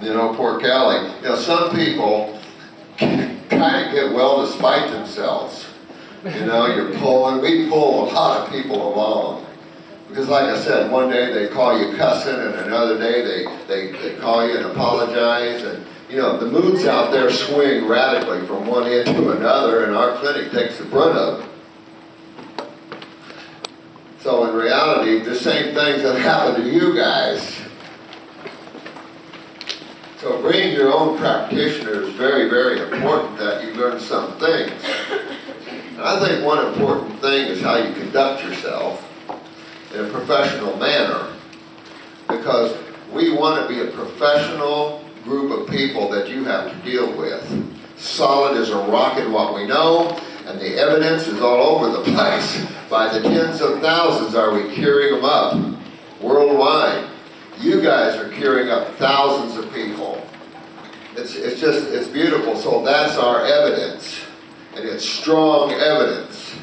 You know, poor Callie. You know, some people kind of get well despite themselves. You know, we pull a lot of people along. Because like I said, one day they call you cussing, and another day they call you and apologize. And, you know, the moods out there swing radically from one end to another, and our clinic takes the brunt of it. So in reality, the same things that happen to you guys. So being your own practitioner is very, very important that you learn some things. And I think one important thing is how you conduct yourself in a professional manner, because we want to be a professional group of people that you have to deal with. Solid as a rock in what we know, and the evidence is all over the place. By the tens of thousands are we curing them up worldwide. You guys are curing up thousands of people. It's beautiful. So that's our evidence, and it's strong evidence.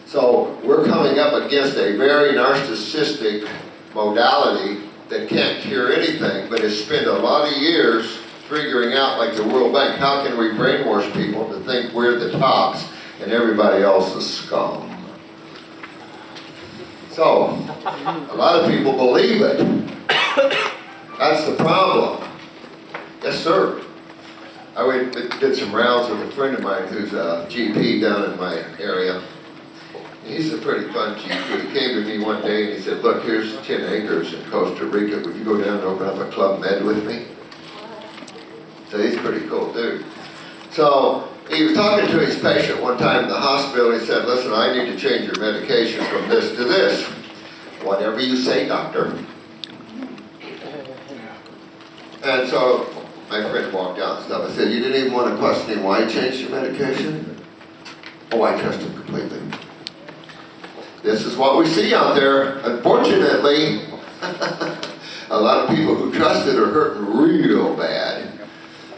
So we're coming up against a very narcissistic modality that can't cure anything, but has spent a lot of years figuring out, like the World Bank, how can we brainwash people to think we're the tops and everybody else is scum. So, a lot of people believe it. That's the problem. Yes, sir. I did some rounds with a friend of mine who's a GP down in my area. He's a pretty fun GP. He came to me one day and he said, look, here's 10 acres in Costa Rica. Would you go down and open up a Club Med with me? So he's a pretty cool dude. So he was talking to his patient one time in the hospital. He said, listen, I need to change your medication from this to this. Whatever you say, doctor. And so my friend walked out and stuff. I said, you didn't even want to question him why he changed your medication? Oh, I trust him completely. This is what we see out there. Unfortunately, a lot of people who trust it are hurting real bad.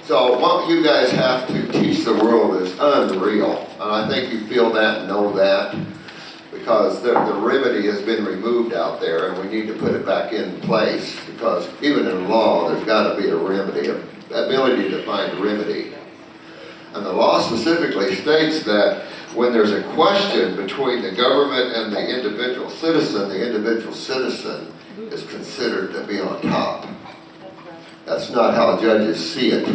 So what you guys have to teach the world is unreal. And I think you feel that and know that, because the remedy has been removed out there, and we need to put it back in place, because even in law, there's got to be a remedy, an ability to find a remedy. And the law specifically states that when there's a question between the government and the individual citizen is considered to be on top. That's not how judges see it.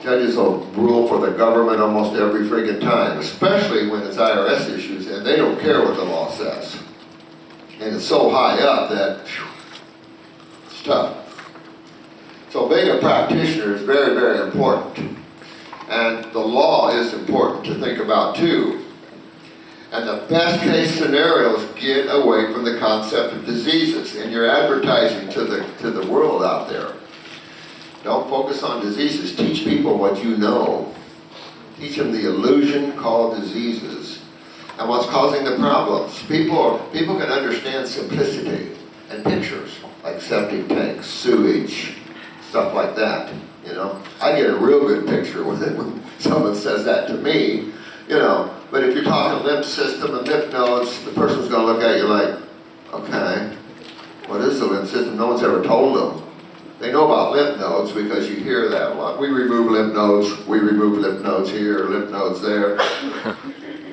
Judges will rule for the government almost every friggin' time, especially when it's IRS issues, and they don't care what the law says. And it's so high up that it's tough. So being a practitioner is very, very important. And the law is important to think about too. And the best case scenario is get away from the concept of diseases. And you're advertising to the world out there. Don't focus on diseases. Teach people what you know. Teach them the illusion called diseases and what's causing the problems. People can understand simplicity and pictures like septic tanks, sewage, stuff like that. You know, I get a real good picture when someone says that to me. You know, but if you're talking lymph system and lymph nodes, the person's going to look at you like, okay, what is the lymph system? No one's ever told them. They know about lymph nodes because you hear that a lot. We remove lymph nodes here, lymph nodes there.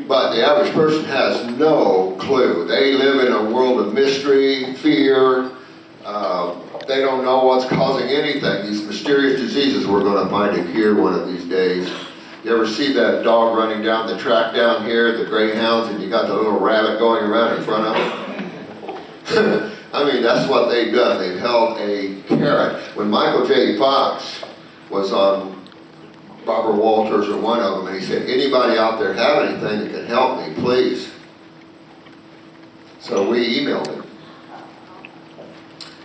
But the average person has no clue. They live in a world of mystery, fear. They don't know what's causing anything. These mysterious diseases, we're going to find a cure one of these days. You ever see that dog running down the track down here, the greyhounds, and you got the little rabbit going around in front of them? I mean, that's what they've done. They've held a carrot. When Michael J. Fox was on Barbara Walters or one of them, and he said, anybody out there have anything that can help me, please? So we emailed him.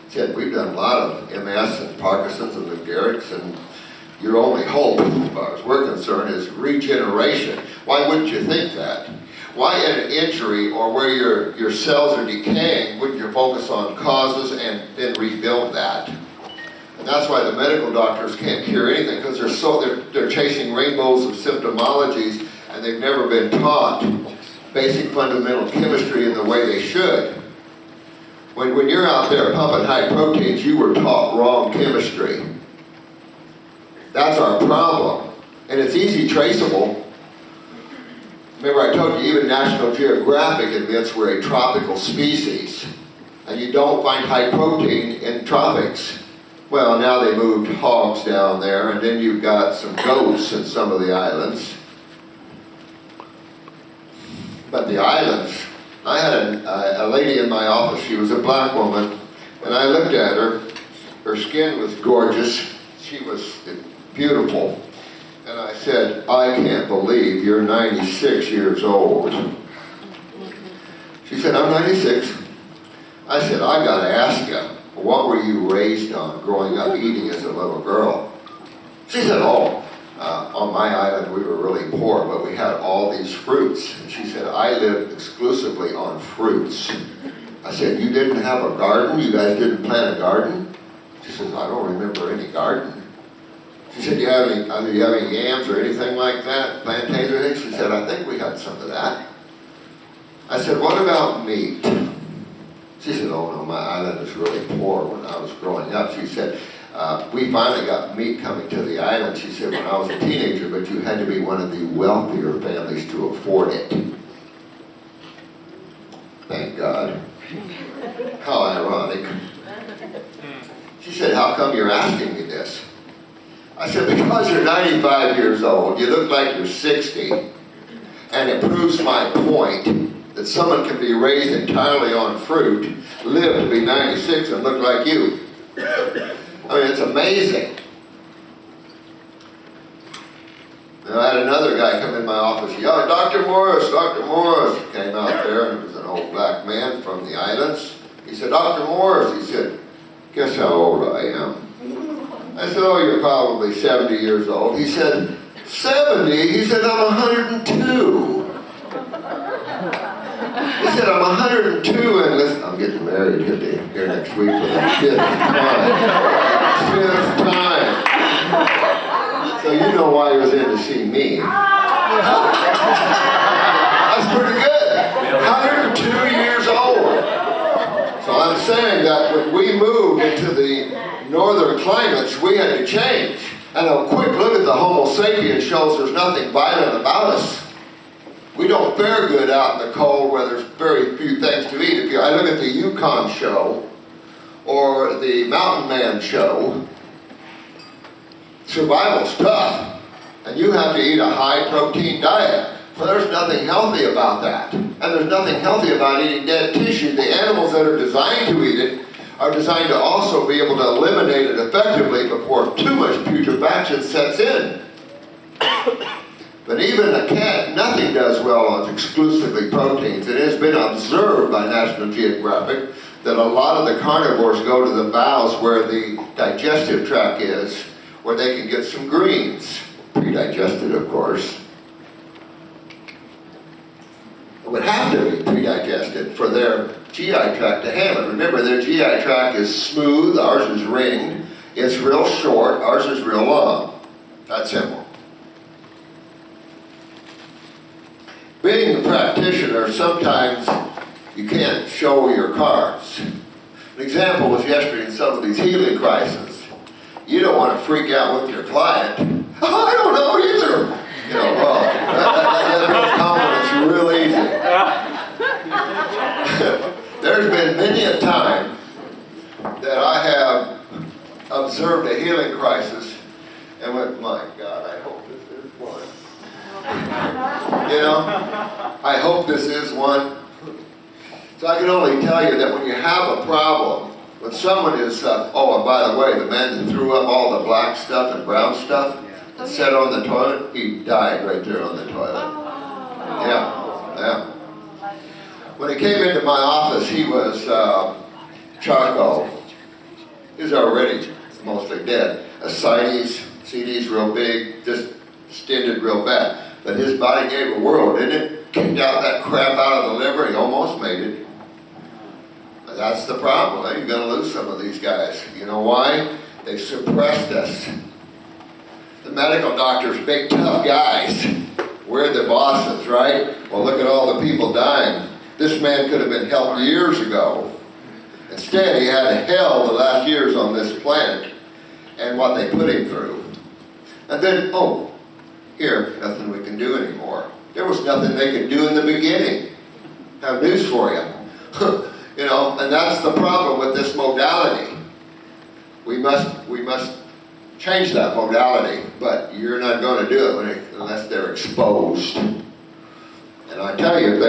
He said, we've done a lot of MS and Parkinson's and Lou Gehrig's, and your only hope, as far as we're concerned, is regeneration. Why wouldn't you think that? Why at an injury or where your cells are decaying, wouldn't you focus on causes and then rebuild that? And that's why the medical doctors can't cure anything, because they're chasing rainbows of symptomologies, and they've never been taught basic fundamental chemistry in the way they should. When you're out there pumping high proteins, you were taught wrong chemistry. That's our problem. And it's easy traceable. Remember I told you even National Geographic admits we're a tropical species. And you don't find high protein in tropics. Well, now they moved hogs down there, and then you've got some goats in some of the islands. But the islands, I had a lady in my office, she was a black woman, and I looked at her. Her skin was gorgeous, she was beautiful. And I said, I can't believe you're 96 years old. She said, I'm 96. I said, I gotta ask you, what were you raised on growing up eating as a little girl? She said, on my island we were really poor, but we had all these fruits. And she said, I lived exclusively on fruits. I said, you didn't have a garden? You guys didn't plant a garden? She says, I don't remember any garden. She said, do you have any yams or anything like that? Plantains or anything? She said, I think we had some of that. I said, what about meat? She said, oh no, my island was really poor when I was growing up. She said, we finally got meat coming to the island, she said, when I was a teenager, but you had to be one of the wealthier families to afford it. Thank God. How ironic. She said, how come you're asking me this? I said, because you're 95 years old, you look like you're 60, and it proves my point that someone can be raised entirely on fruit, live to be 96 and look like you. I mean, it's amazing. And I had another guy come in my office, he yelled, Dr. Morse, Dr. Morse. He came out there, and it was an old black man from the islands. He said, Dr. Morse, he said, guess how old I am? I said, oh, you're probably 70 years old. He said, 70? He said, I'm 102. He said, I'm 102, and listen, I'm getting married here next week for the 5th time. 5th time. So you know why he was in to see me. That's pretty good. 102 years old. So I'm saying that when we moved into the northern climates, we had to change. And a quick look at the Homo sapiens shows there's nothing violent about us. We don't fare good out in the cold where there's very few things to eat. I look at the Yukon show or the Mountain Man show, survival's tough, and you have to eat a high protein diet. Well, there's nothing healthy about that. And there's nothing healthy about eating dead tissue. The animals that are designed to eat it are designed to also be able to eliminate it effectively before too much putrefaction sets in. But even a cat, nothing does well on exclusively proteins. It has been observed by National Geographic that a lot of the carnivores go to the bowels where the digestive tract is, where they can get some greens, pre-digested of course. It would have to be pre-digested for their GI tract to handle it. Remember, their GI tract is smooth, ours is ringed, it's real short, ours is real long. That's simple. Being a practitioner, sometimes you can't show your cards. An example was yesterday in some of these healing crises. You don't want to freak out with your client. Oh, I don't know either. You know, well, that confidence real easy. There's been many a time that I have observed a healing crisis and went, my God, I hope this is one. You know, I hope this is one. So I can only tell you that when you have a problem, when someone is, oh, and by the way, the man that threw up all the black stuff and brown stuff and sat on the toilet, he died right there on the toilet. Yeah. When he came into my office, he was charcoal. He was already mostly dead. Ascites, CDs real big, just stinted real bad. But his body gave a whirl, didn't it? Kicked out that crap out of the liver, he almost made it. But that's the problem, eh? You're gonna lose some of these guys. You know why? They suppressed us. The medical doctors, big tough guys. We're the bosses, right? Well, look at all the people dying. This man could have been helped years ago. Instead, he had hell the last years on this planet and what they put him through. And then, oh, here, nothing we can do anymore. There was nothing they could do in the beginning. I have news for you. You know, and that's the problem with this modality. We must change that modality, but you're not going to do it unless they're exposed. And I tell you,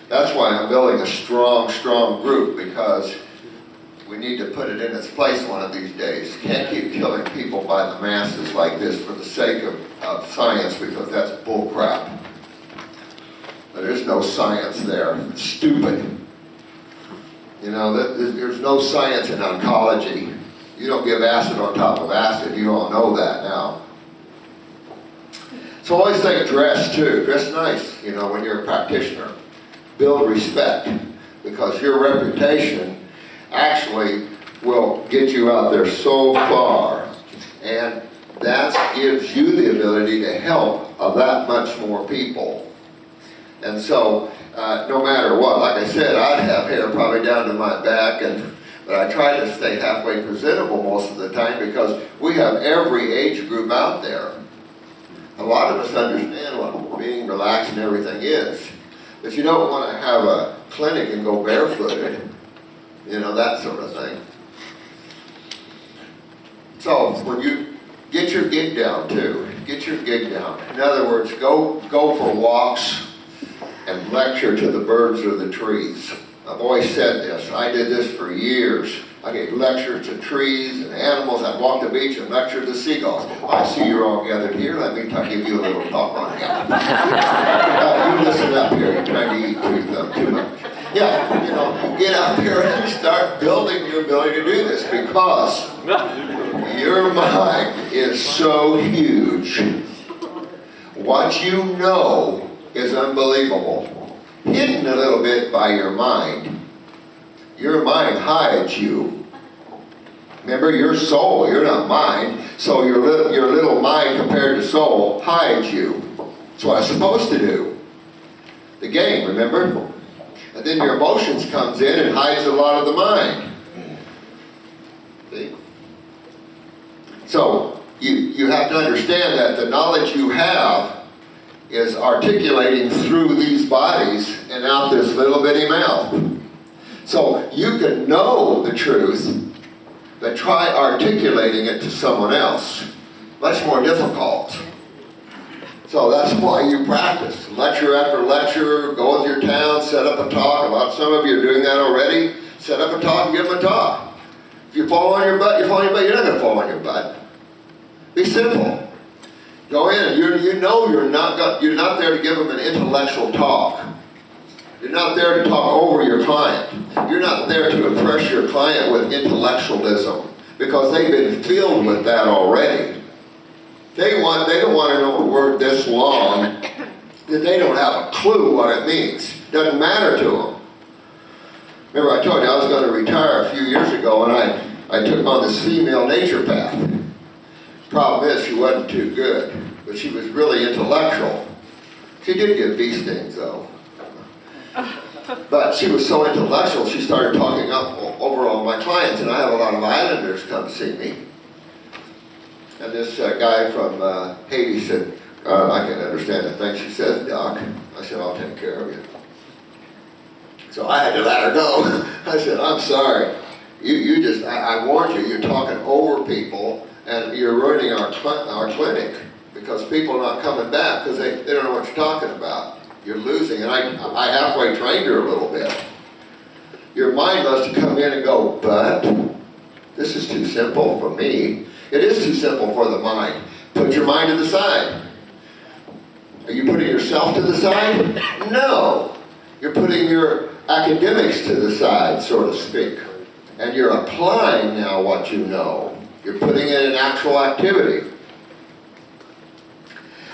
that's why I'm building a strong, strong group, because we need to put it in its place one of these days. Can't keep killing people by the masses like this for the sake of science, because that's bull crap. There is no science there. It's stupid. You know, there's no science in oncology. You don't give acid on top of acid. You all know that now. So always think dress too. Dress nice, you know, when you're a practitioner. Build respect, because your reputation actually will get you out there so far. And that gives you the ability to help that much more people. And so, no matter what, like I said, I'd have hair probably down to my back, but I try to stay halfway presentable most of the time, because we have every age group out there. A lot of us understand what being relaxed and everything is, but you don't want to have a clinic and go barefooted, you know, that sort of thing. So when you get your gig down too, get your gig down. In other words, go for walks and lecture to the birds or the trees. I've always said this. I did this for years. I gave lectures to trees and animals. I'd walk the beach and lecture to seagulls. I see you're all gathered here. Let me give you a little talk on that. You listen up here. You're trying to eat too much. Yeah, you know, you get out there and you start building your ability to do this, because your mind is so huge. What you know is unbelievable. Hidden a little bit by your mind. Your mind hides you. Remember, your soul, you're not mind, so your little mind compared to soul hides you. That's what it's supposed to do. The game, remember? And then your emotions comes in and hides a lot of the mind. See? So, you have to understand that the knowledge you have is articulating through these bodies and out this little bitty mouth. So you can know the truth, but try articulating it to someone else. Much more difficult. So that's why you practice. Lecture after lecture, go with your town, set up a talk. Some of you are doing that already. Set up a talk and give them a talk. If you fall on your butt, you fall on your butt. You're not going to fall on your butt. Be simple. Go in and you know you're not there to give them an intellectual talk. You're not there to talk over your client. You're not there to impress your client with intellectualism, because they've been filled with that already. They don't want to know a word this long that they don't have a clue what it means. Doesn't matter to them. Remember, I told you I was going to retire a few years ago, and I took on this female nature path. Problem is, she wasn't too good, but she was really intellectual. She did get bee stings, though. But she was so intellectual, she started talking up over all my clients, and I have a lot of islanders come see me. And this guy from Haiti said, I can understand the thing she says, Doc. I said, I'll take care of you. So I had to let her go. I said, I'm sorry. I warned you, you're talking over people, and you're ruining our clinic, because people are not coming back because they don't know what you're talking about. You're losing, and I halfway trained her a little bit. Your mind must come in and go, but this is too simple for me. It is too simple for the mind. Put your mind to the side. Are you putting yourself to the side? No. You're putting your academics to the side, so to speak. And you're applying now what you know. You're putting it in actual activity.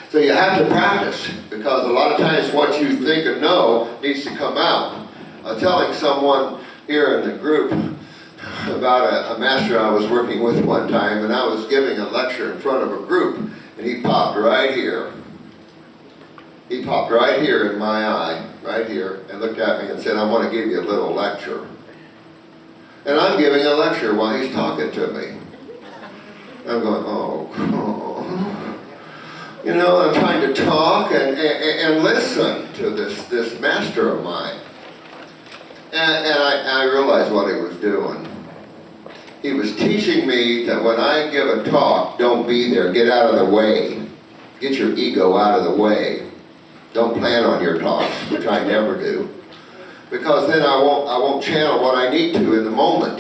So you have to practice, because a lot of times what you think and know needs to come out. I was telling someone here in the group about a master I was working with one time, and I was giving a lecture in front of a group, and he popped right here. He popped right here in my eye, right here, and looked at me and said, I want to give you a little lecture. And I'm giving a lecture while he's talking to me. I'm going, oh. You know, I'm trying to talk and listen to this master of mine. And I realized what he was doing. He was teaching me that when I give a talk, don't be there, get out of the way. Get your ego out of the way. Don't plan on your talks, which I never do. Because then I won't channel what I need to in the moment.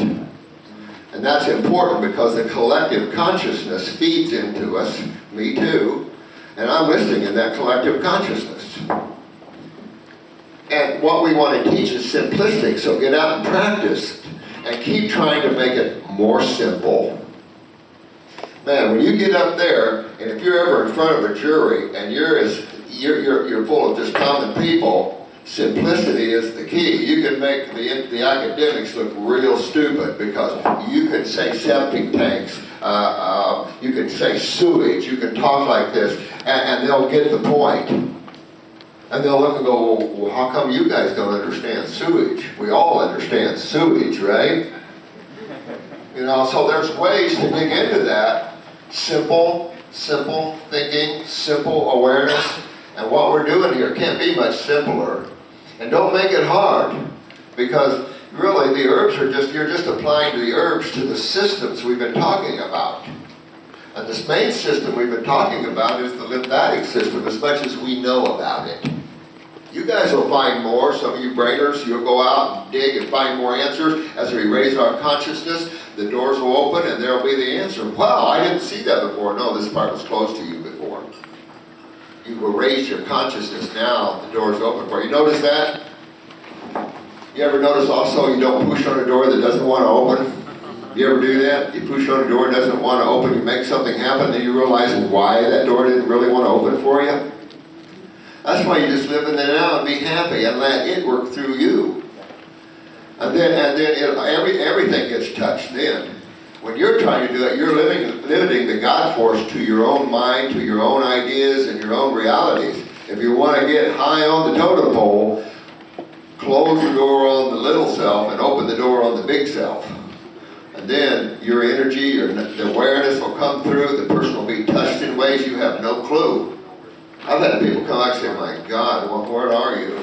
And that's important because the collective consciousness feeds into us, me too, and I'm listening in that collective consciousness. And what we want to teach is simplistic, so get out and practice and keep trying to make it more simple. Man, when you get up there, and if you're ever in front of a jury and you're full of just common people, simplicity is the key. You can make the academics look real stupid because you can say septic tanks, you can say sewage, you can talk like this, and they'll get the point. And they'll look and go, well, how come you guys don't understand sewage? We all understand sewage, right? You know, so there's ways to dig into that. Simple thinking, simple awareness. And what we're doing here can't be much simpler. And don't make it hard, because really the herbs are you're just applying the herbs to the systems we've been talking about. And this main system we've been talking about is the lymphatic system, as much as we know about it. You guys will find more. Some of you brainers, you'll go out and dig and find more answers. As we raise our consciousness, the doors will open and there'll be the answer. Wow, I didn't see that before. No, this part was closed to you before. You will raise your consciousness now, the door's open for you. Notice that? You ever notice also you don't push on a door that doesn't want to open? You ever do that? You push on a door that doesn't want to open, you make something happen, then you realize why that door didn't really want to open for you? That's why you just live in the now and be happy and let it work through you. And then everything gets touched then. When you're trying to do it, you're limiting the God force to your own mind, to your own ideas and your own realities. If you want to get high on the totem pole, close the door on the little self and open the door on the big self. And then your energy, the awareness will come through, the person will be touched in ways you have no clue. I've had people come out and say, my God, where are you?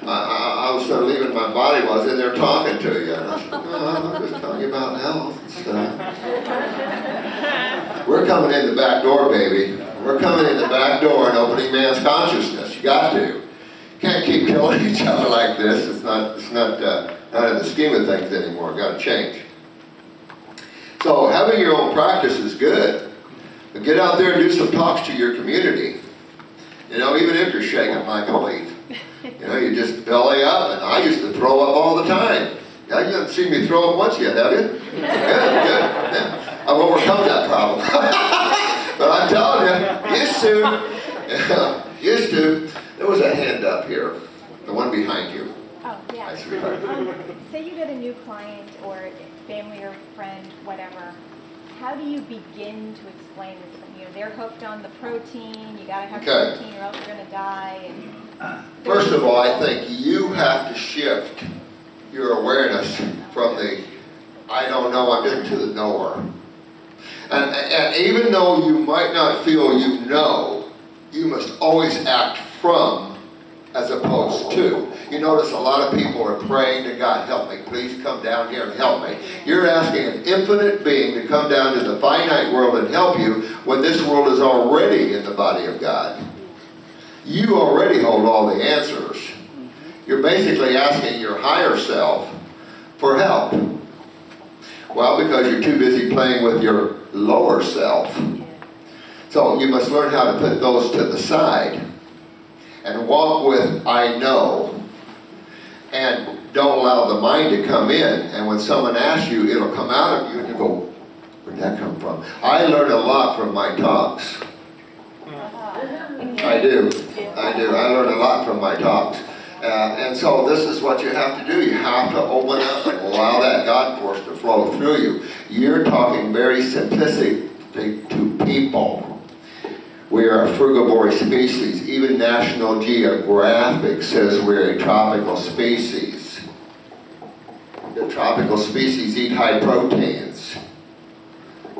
I was sort of leaving my body while I was in there talking to you. And I said, I'm just telling you about health and stuff. We're coming in the back door, baby. We're coming in the back door and opening man's consciousness. You got to. You can't keep killing each other like this. It's not in the scheme of things anymore. Got to change. So having your own practice is good. But get out there and do some talks to your community. You know, even if you're shaking like a leaf. You know, you just belly up, and I used to throw up all the time. You haven't seen me throw up once yet, have you? Good. Yeah. I've overcome that problem. But I'm telling you, used to. There was a hand up here, the one behind you. Oh, yeah. Hi, sweetheart. Say you get a new client or family or friend, whatever. How do you begin to explain this? You know, they're hooked on the protein. You got to have protein, or else you're going to die. First of all, I think you have to shift your awareness from the I don't know, I'm just to the knower. And even though you might not feel you know, you must always act from as opposed to. You notice a lot of people are praying to God, help me, please come down here and help me. You're asking an infinite being to come down to the finite world and help you when this world is already in the body of God. You already hold all the answers. You're basically asking your higher self for help. Well, because you're too busy playing with your lower self. So you must learn how to put those to the side and walk with I know. And don't allow the mind to come in. And when someone asks you, it'll come out of you and you go, where'd that come from? I learn a lot from my talks. I do. I learn a lot from my talks. And so this is what you have to do. You have to open up and allow that God force to flow through you. You're talking very simplistic to people. We are a frugivorous species. Even National Geographic says we're a tropical species. The tropical species eat high proteins.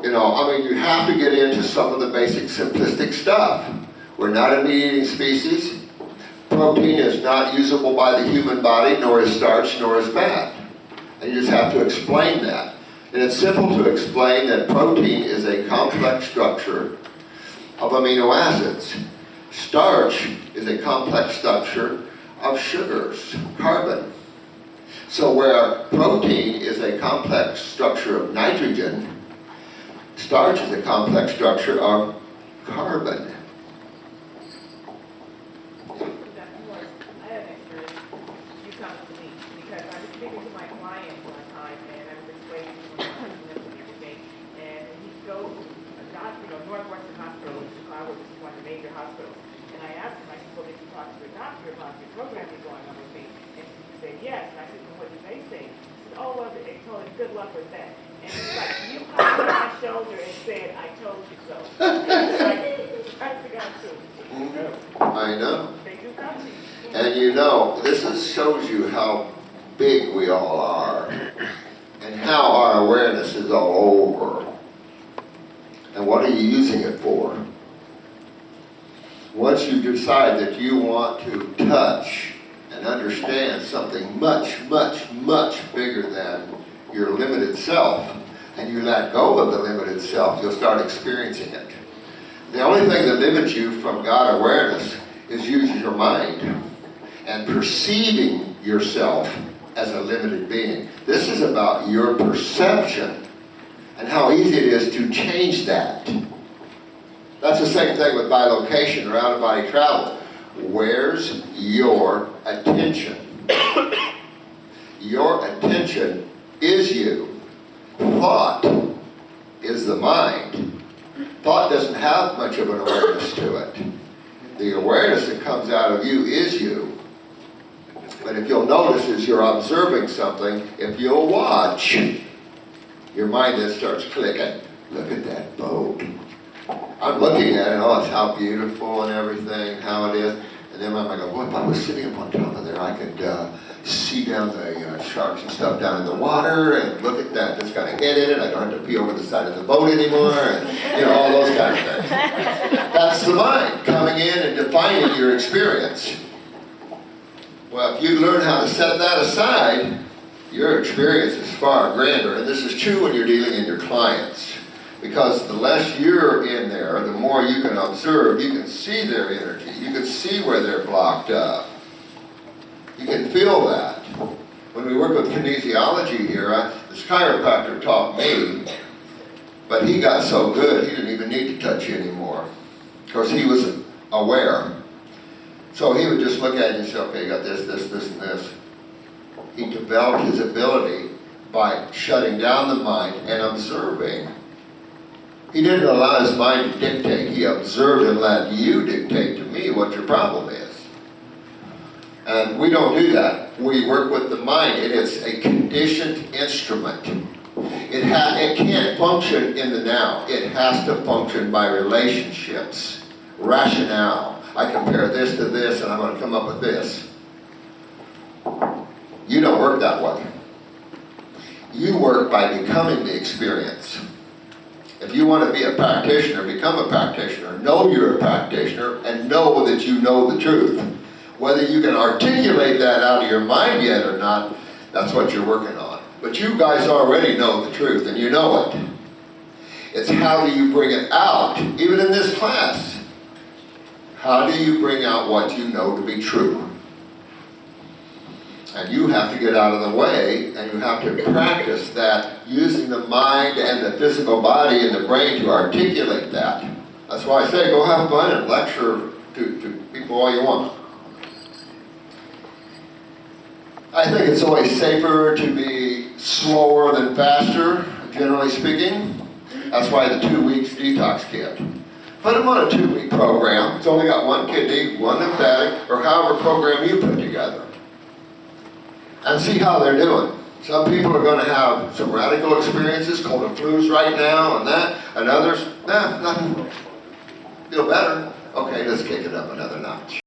You know, I mean, you have to get into some of the basic simplistic stuff. We're not a meat-eating species. Protein is not usable by the human body, nor is starch, nor is fat. And you just have to explain that. And it's simple to explain that protein is a complex structure of amino acids. Starch is a complex structure of sugars, carbon. So where protein is a complex structure of nitrogen, starch is a complex structure of carbon. I had an experience. You come to me because I was speaking to my client one time, and I was explaining to him and everything. And he goes to a doctor, Northwestern Hospital in Chicago, which is one of the major hospitals. And I asked him, I said, well, did you talk to the doctor about your program you're going on with me? And he said, yes. And I said, well, what did they say? He said, oh, well, they told him good luck with that. And he's like, you popped on my shoulder and said, I told you so. It's like, I forgot to. It's true. I know. They do come to you. And you know, shows you how big we all are and how our awareness is all over. And what are you using it for? Once you decide that you want to touch and understand something much, much, much bigger than your limited self, and you let go of the limited self, you'll start experiencing it. The only thing that limits you from God awareness is using your mind and perceiving yourself as a limited being. This is about your perception and how easy it is to change that. That's the same thing with bilocation or out-of-body travel. Where's your attention? Your attention is you. Thought is the mind. Thought doesn't have much of an awareness to it. The awareness that comes out of you is you. But if you'll notice as you're observing something, if you'll watch, your mind then starts clicking. Look at that boat. I'm looking at it, oh, it's how beautiful and everything, how it is. And then I'm like, well, if I was sitting up on top of there, I could see down the sharks and stuff down in the water, and look at that, it's got a head in it, I don't have to pee over the side of the boat anymore, and all those kind of things. That's the mind coming in and defining your experience. Well, if you learn how to set that aside, your experience is far grander, and this is true when you're dealing in your clients. Because the less you're in there, the more you can observe, you can see their energy, you can see where they're blocked up. You can feel that. When we work with kinesiology here, this chiropractor taught me, but he got so good he didn't even need to touch you anymore. Of course, he was aware. So he would just look at you and say, okay, you got this, this, this, and this. He developed his ability by shutting down the mind and observing. He didn't allow his mind to dictate. He observed and let you dictate to me what your problem is. And we don't do that. We work with the mind. It is a conditioned instrument. It can't function in the now. It has to function by relationships, rationale. I compare this to this and I'm going to come up with this. You don't work that way. You work by becoming the experience. If you want to be a practitioner, become a practitioner. Know you're a practitioner and know that you know the truth. Whether you can articulate that out of your mind yet or not, that's what you're working on. But you guys already know the truth and you know it. It's how do you bring it out, even in this class. How do you bring out what you know to be true? And you have to get out of the way, and you have to practice that using the mind and the physical body and the brain to articulate that. That's why I say go have fun and lecture to people all you want. I think it's always safer to be slower than faster, generally speaking. That's why the 2 weeks detox kit. Put them on a 2-week program. It's only got one kidney, one lymphatic, or however program you put together. And see how they're doing. Some people are going to have some radical experiences, cold and flus right now and that, and others, nothing. Feel better. Okay, let's kick it up another notch.